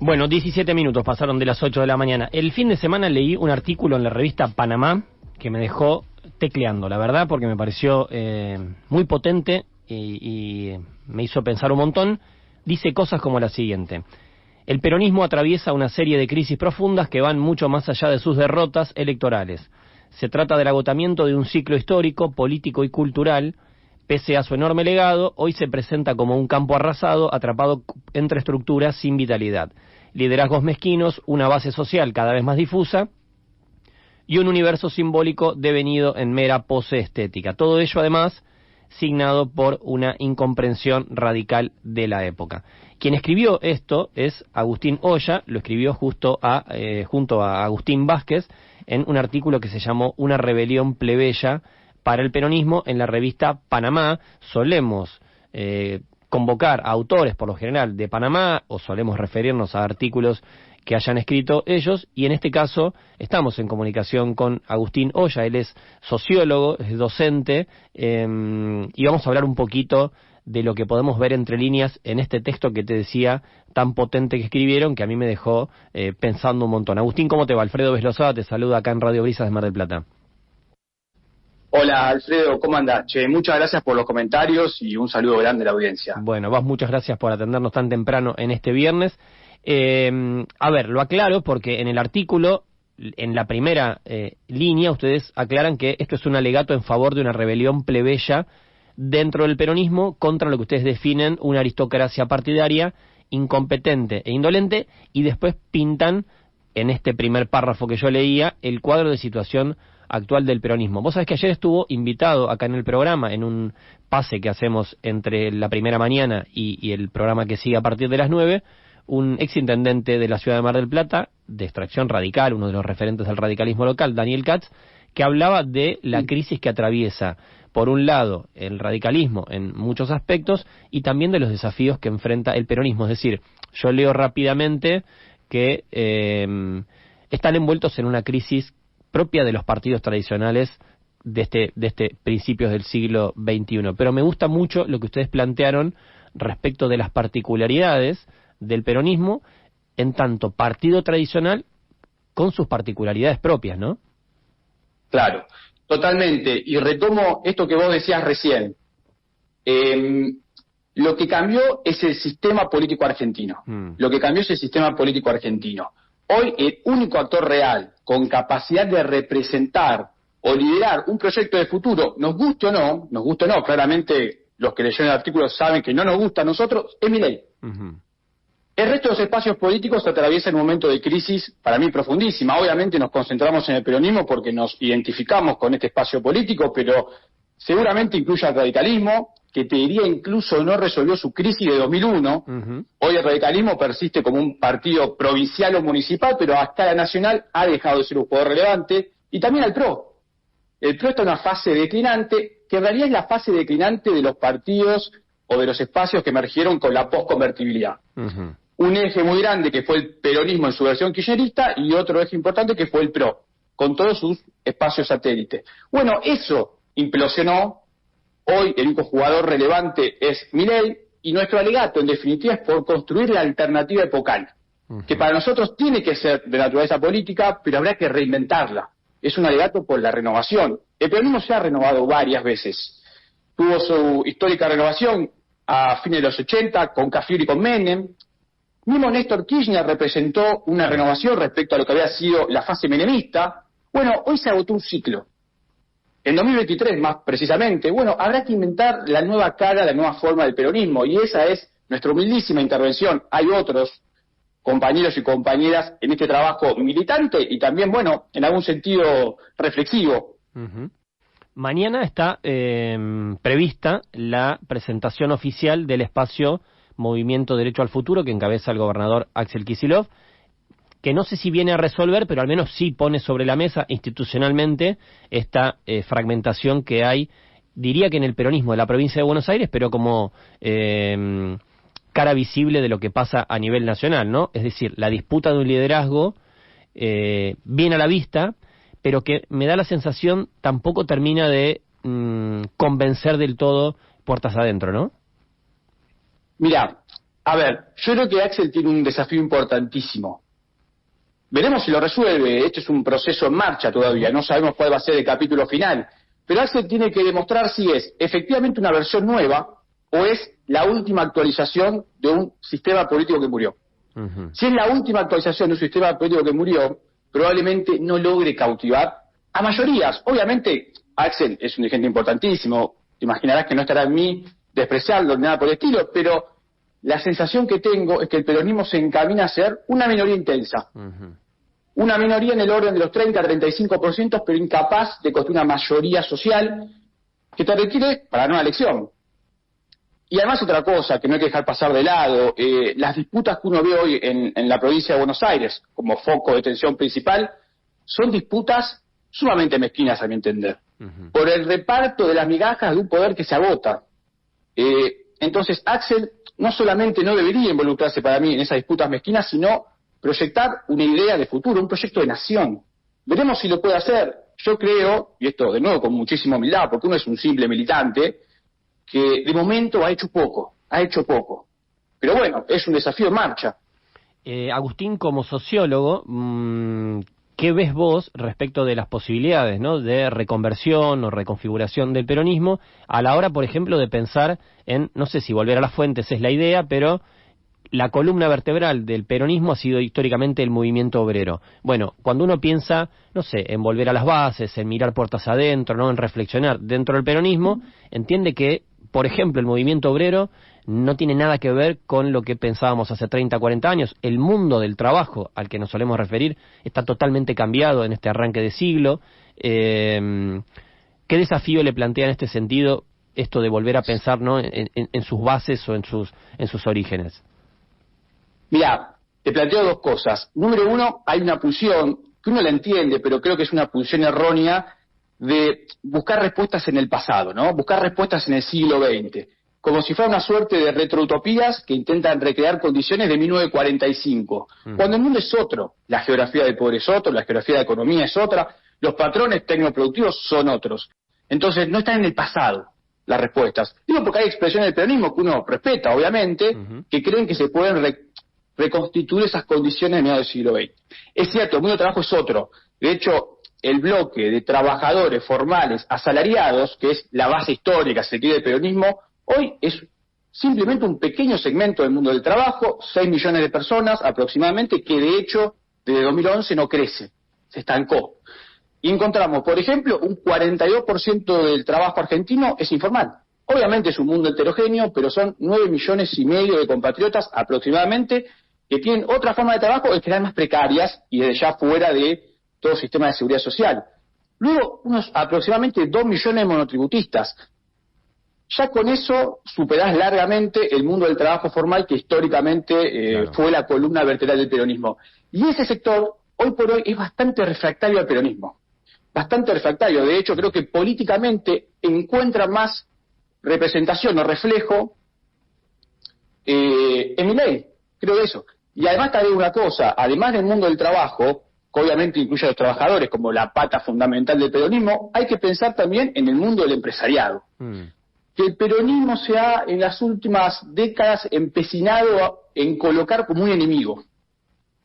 Bueno, 17 minutos pasaron de las 8 de la mañana. El fin de semana leí un artículo en la revista Panamá que me dejó tecleando, la verdad, porque me pareció muy potente y me hizo pensar un montón. Dice cosas como la siguiente: el peronismo atraviesa una serie de crisis profundas que van mucho más allá de sus derrotas electorales. Se trata del agotamiento de un ciclo histórico, político y cultural. Pese a su enorme legado, hoy se presenta como un campo arrasado, atrapado entre estructuras sin vitalidad, liderazgos mezquinos, una base social cada vez más difusa y un universo simbólico devenido en mera pose estética. Todo ello, además, signado por una incomprensión radical de la época. Quien escribió esto es Agustín Oya, lo escribió junto a Agustín Vázquez en un artículo que se llamó Una rebelión plebeya para el peronismo en la revista Panamá. Solemos convocar a autores, por lo general, de Panamá, o solemos referirnos a artículos que hayan escrito ellos, y en este caso estamos en comunicación con Agustín Oya. Él es sociólogo, es docente, y vamos a hablar un poquito de lo que podemos ver entre líneas en este texto que te decía, tan potente que escribieron, que a mí me dejó pensando un montón. Agustín, ¿cómo te va? Alfredo Beslosada te saluda acá en Radio Brisas de Mar del Plata. Hola Alfredo, ¿cómo andás? Muchas gracias por los comentarios y un saludo grande a la audiencia. Bueno, muchas gracias por atendernos tan temprano en este viernes. A ver, lo aclaro porque en el artículo, en la primera línea, ustedes aclaran que esto es un alegato en favor de una rebelión plebeya dentro del peronismo contra lo que ustedes definen una aristocracia partidaria incompetente e indolente, y después pintan, en este primer párrafo que yo leía, el cuadro de situación actual del peronismo. Vos sabés que ayer estuvo invitado acá en el programa, en un pase que hacemos entre la primera mañana y el programa que sigue a partir de las 9, un exintendente de la ciudad de Mar del Plata, de extracción radical, uno de los referentes del radicalismo local, Daniel Katz, que hablaba de la crisis que atraviesa, por un lado, el radicalismo en muchos aspectos, y también de los desafíos que enfrenta el peronismo. Es decir, yo leo rápidamente que están envueltos en una crisis propia de los partidos tradicionales de este principios del siglo XXI. Pero me gusta mucho lo que ustedes plantearon respecto de las particularidades del peronismo en tanto partido tradicional con sus particularidades propias, ¿no? Claro, totalmente. Y retomo esto que vos decías recién. Lo que cambió es el sistema político argentino. Lo que cambió es el sistema político argentino. Hoy el único actor real con capacidad de representar o liderar un proyecto de futuro, nos guste o no, claramente los que leyeron el artículo saben que no nos gusta a nosotros, es Milei. El resto de los espacios políticos atraviesan un momento de crisis, para mí profundísima. Obviamente nos concentramos en el peronismo porque nos identificamos con este espacio político, pero seguramente incluye al radicalismo, que te diría incluso no resolvió su crisis de 2001. Hoy el radicalismo persiste como un partido provincial o municipal, pero a escala nacional ha dejado de ser un jugador relevante. Y también al PRO. El PRO está en una fase declinante, que en realidad es la fase declinante de los partidos o de los espacios que emergieron con la posconvertibilidad. Un eje muy grande que fue el peronismo en su versión kirchnerista, y otro eje importante que fue el PRO, con todos sus espacios satélites. Bueno, eso implosionó. Hoy el único jugador relevante es Milei, y nuestro alegato, en definitiva, es por construir la alternativa epocal, que para nosotros tiene que ser de naturaleza política, pero habrá que reinventarla. Es un alegato por la renovación. El peronismo se ha renovado varias veces. Tuvo su histórica renovación a fines de los 80, con Cafiero y con Menem. Mismo Néstor Kirchner representó una renovación respecto a lo que había sido la fase menemista. Bueno, hoy se agotó un ciclo. En 2023, más precisamente, bueno, habrá que inventar la nueva cara, la nueva forma del peronismo, y esa es nuestra humildísima intervención. Hay otros compañeros y compañeras en este trabajo militante y también, bueno, en algún sentido reflexivo. Mañana está prevista la presentación oficial del espacio Movimiento Derecho al Futuro, que encabeza el gobernador Axel Kicillof, que no sé si viene a resolver, pero al menos sí pone sobre la mesa institucionalmente esta fragmentación que hay, diría que en el peronismo de la provincia de Buenos Aires, pero como cara visible de lo que pasa a nivel nacional, ¿no? Es decir, la disputa de un liderazgo bien a la vista, pero que me da la sensación tampoco termina de convencer del todo puertas adentro, ¿no? Mira, A ver, yo creo que Axel tiene un desafío importantísimo. Veremos si lo resuelve. Este es un proceso en marcha todavía. No sabemos cuál va a ser el capítulo final. Pero Axel tiene que demostrar si es efectivamente una versión nueva o es la última actualización de un sistema político que murió. Si es la última actualización de un sistema político que murió, probablemente no logre cautivar a mayorías. Obviamente, Axel es un dirigente importantísimo. Te imaginarás que no estará en mí despreciarlo ni nada por el estilo, pero la sensación que tengo es que el peronismo se encamina a ser una minoría intensa. Una minoría en el orden de los 30-35%, pero incapaz de construir una mayoría social que te requiere para una elección. Y además otra cosa que no hay que dejar pasar de lado, las disputas que uno ve hoy en la provincia de Buenos Aires como foco de tensión principal, son disputas sumamente mezquinas a mi entender, por el reparto de las migajas de un poder que se agota. Entonces Axel no solamente no debería involucrarse para mí en esas disputas mezquinas, sino proyectar una idea de futuro, un proyecto de nación. Veremos si lo puede hacer. Yo creo, y esto de nuevo con muchísima humildad, porque uno es un simple militante, que de momento ha hecho poco. Pero bueno, es un desafío en marcha. Agustín, como sociólogo, ¿qué ves vos respecto de las posibilidades, ¿no?, de reconversión o reconfiguración del peronismo a la hora, por ejemplo, de pensar en, no sé si volver a las fuentes es la idea, pero la columna vertebral del peronismo ha sido históricamente el movimiento obrero? Bueno, cuando uno piensa, no sé, en volver a las bases, en mirar puertas adentro, ¿no?, en reflexionar dentro del peronismo, entiende que, por ejemplo, el movimiento obrero no tiene nada que ver con lo que pensábamos hace 30, 40 años. El mundo del trabajo al que nos solemos referir está totalmente cambiado en este arranque de siglo. ¿Qué desafío le plantea en este sentido esto de volver a pensar, ¿no?, en sus bases o en sus orígenes? Mirá, te planteo dos cosas. Número uno, hay una pulsión, que uno la entiende, pero creo que es una pulsión errónea, de buscar respuestas en el pasado, ¿no? Buscar respuestas en el siglo XX, como si fuera una suerte de retroutopías que intentan recrear condiciones de 1945, cuando el mundo es otro, la geografía del poder es otro, la geografía de la economía es otra, los patrones tecnoproductivos son otros. Entonces, no están en el pasado las respuestas. Digo porque hay expresiones del peronismo que uno respeta, obviamente, que creen que se pueden reconstituir esas condiciones de mediados del siglo XX. Es cierto, el mundo del trabajo es otro. De hecho, el bloque de trabajadores formales asalariados, que es la base histórica, se quiere, del peronismo, hoy es simplemente un pequeño segmento del mundo del trabajo, 6 millones de personas aproximadamente, que de hecho desde 2011 no crece, se estancó. Y encontramos, por ejemplo, un 42% del trabajo argentino es informal. Obviamente es un mundo heterogéneo, pero son 9,5 millones de compatriotas aproximadamente que tienen otra forma de trabajo, que eran más precarias y desde ya fuera de todo sistema de seguridad social. Luego, unos aproximadamente 2 millones de monotributistas. Ya con eso superás largamente el mundo del trabajo formal que históricamente fue la columna vertebral del peronismo. Y ese sector, hoy por hoy, es bastante refractario al peronismo. Bastante refractario. De hecho, creo que políticamente encuentra más representación o reflejo en Milei. Creo eso. Y además te digo una cosa, además del mundo del trabajo, que obviamente incluye a los trabajadores como la pata fundamental del peronismo, hay que pensar también en el mundo del empresariado. Que el peronismo se ha en las últimas décadas empecinado en colocar como un enemigo,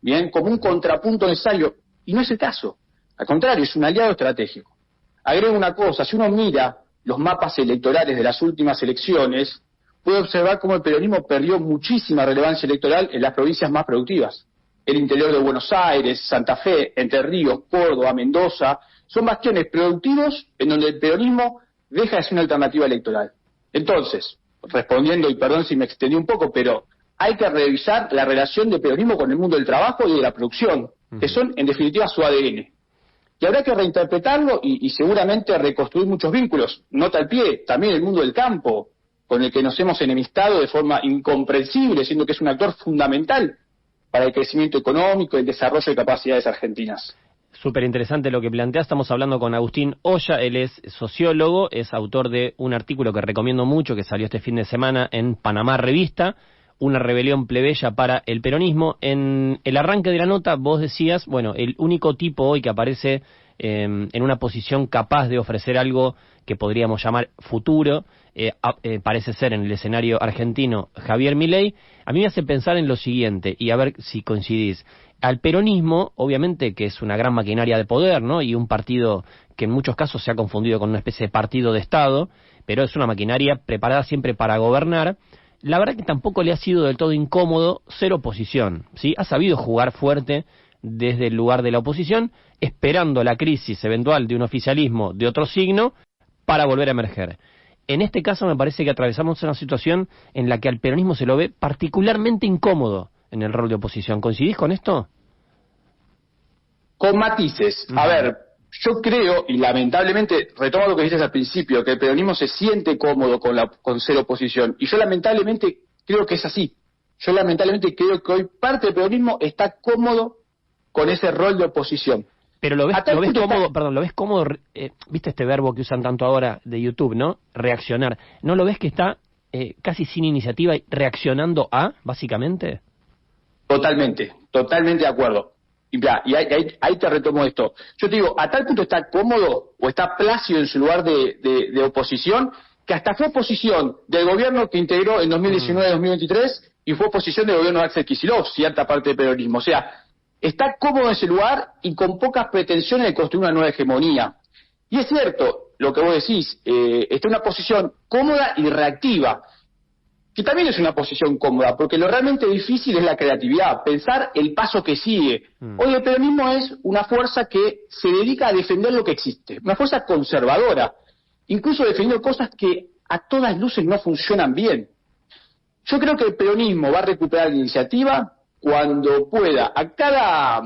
bien, como un contrapunto necesario, y no es el caso. Al contrario, es un aliado estratégico. Agrego una cosa, si uno mira los mapas electorales de las últimas elecciones, puede observar cómo el peronismo perdió muchísima relevancia electoral en las provincias más productivas. El interior de Buenos Aires, Santa Fe, Entre Ríos, Córdoba, Mendoza, son bastiones productivos en donde el peronismo deja de ser una alternativa electoral. Entonces, respondiendo, y perdón si me extendí un poco, pero hay que revisar la relación del peronismo con el mundo del trabajo y de la producción, que son en definitiva su ADN. Y habrá que reinterpretarlo y seguramente reconstruir muchos vínculos. Nota al pie, también el mundo del campo, con el que nos hemos enemistado de forma incomprensible, siendo que es un actor fundamental para el crecimiento económico y el desarrollo de capacidades argentinas. Súper interesante lo que plantea. Estamos hablando con Agustín Oya, él es sociólogo, es autor de un artículo que recomiendo mucho, que salió este fin de semana en Panamá Revista, Una rebelión plebeya para el peronismo. En el arranque de la nota vos decías, bueno, el único tipo hoy que aparece en una posición capaz de ofrecer algo que podríamos llamar futuro, parece ser en el escenario argentino Javier Milei. A mí me hace pensar en lo siguiente, y a ver si coincidís. Al peronismo, obviamente que es una gran maquinaria de poder, ¿no? Y un partido que en muchos casos se ha confundido con una especie de partido de Estado, pero es una maquinaria preparada siempre para gobernar. La verdad que tampoco le ha sido del todo incómodo ser oposición, ¿sí? Ha sabido jugar fuerte desde el lugar de la oposición, esperando la crisis eventual de un oficialismo de otro signo para volver a emerger. En este caso me parece que atravesamos una situación en la que al peronismo se lo ve particularmente incómodo en el rol de oposición. ¿Coincidís con esto? Con matices. A ver, yo creo, y lamentablemente, retomo lo que dijiste al principio, que el peronismo se siente cómodo con ser oposición. Y yo lamentablemente creo que es así. Yo lamentablemente creo que hoy parte del peronismo está cómodo con ese rol de oposición. Pero lo ves cómodo, perdón, lo ves cómodo, viste este verbo que usan tanto ahora de YouTube, ¿no? Reaccionar. ¿No lo ves que está casi sin iniciativa y reaccionando a, básicamente? Totalmente de acuerdo. Y ahí te retomo esto. Yo te digo, a tal punto está cómodo o está plácido en su lugar de oposición, que hasta fue oposición del gobierno que integró en 2019-2023 y fue oposición del gobierno de Axel Kicillof, cierta parte del peronismo. O sea, está cómodo en ese lugar y con pocas pretensiones de construir una nueva hegemonía. Y es cierto lo que vos decís, está en una posición cómoda y reactiva, que también es una posición cómoda, porque lo realmente difícil es la creatividad, pensar el paso que sigue. Hoy el peronismo es una fuerza que se dedica a defender lo que existe, una fuerza conservadora, incluso defendiendo cosas que a todas luces no funcionan bien. Yo creo que el peronismo va a recuperar la iniciativa cuando pueda a cada,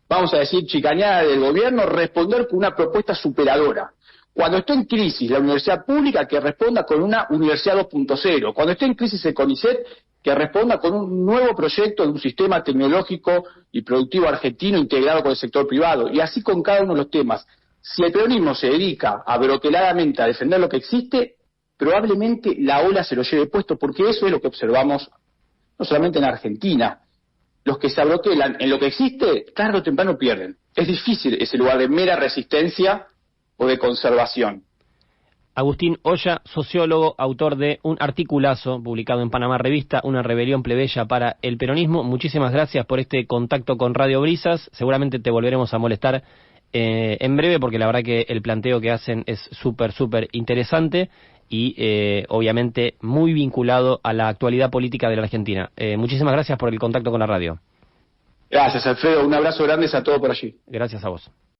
vamos a decir, chicaneada del gobierno, responder con una propuesta superadora. Cuando esté en crisis la universidad pública, que responda con una universidad 2.0. Cuando esté en crisis el CONICET, que responda con un nuevo proyecto de un sistema tecnológico y productivo argentino integrado con el sector privado. Y así con cada uno de los temas. Si el peronismo se dedica abroqueladamente a defender lo que existe, probablemente la ola se lo lleve puesto, porque eso es lo que observamos no solamente en Argentina. Los que se abroquelan en lo que existe, tarde o temprano pierden. Es difícil ese lugar de mera resistencia o de conservación. Agustín Oya, sociólogo, autor de un articulazo publicado en Panamá Revista, Una rebelión plebeya para el peronismo. Muchísimas gracias por este contacto con Radio Brisas. Seguramente te volveremos a molestar en breve, porque la verdad que el planteo que hacen es súper interesante y obviamente muy vinculado a la actualidad política de la Argentina. Muchísimas gracias por el contacto con la radio. Gracias, Alfredo. Un abrazo grande a todos por allí. Gracias a vos.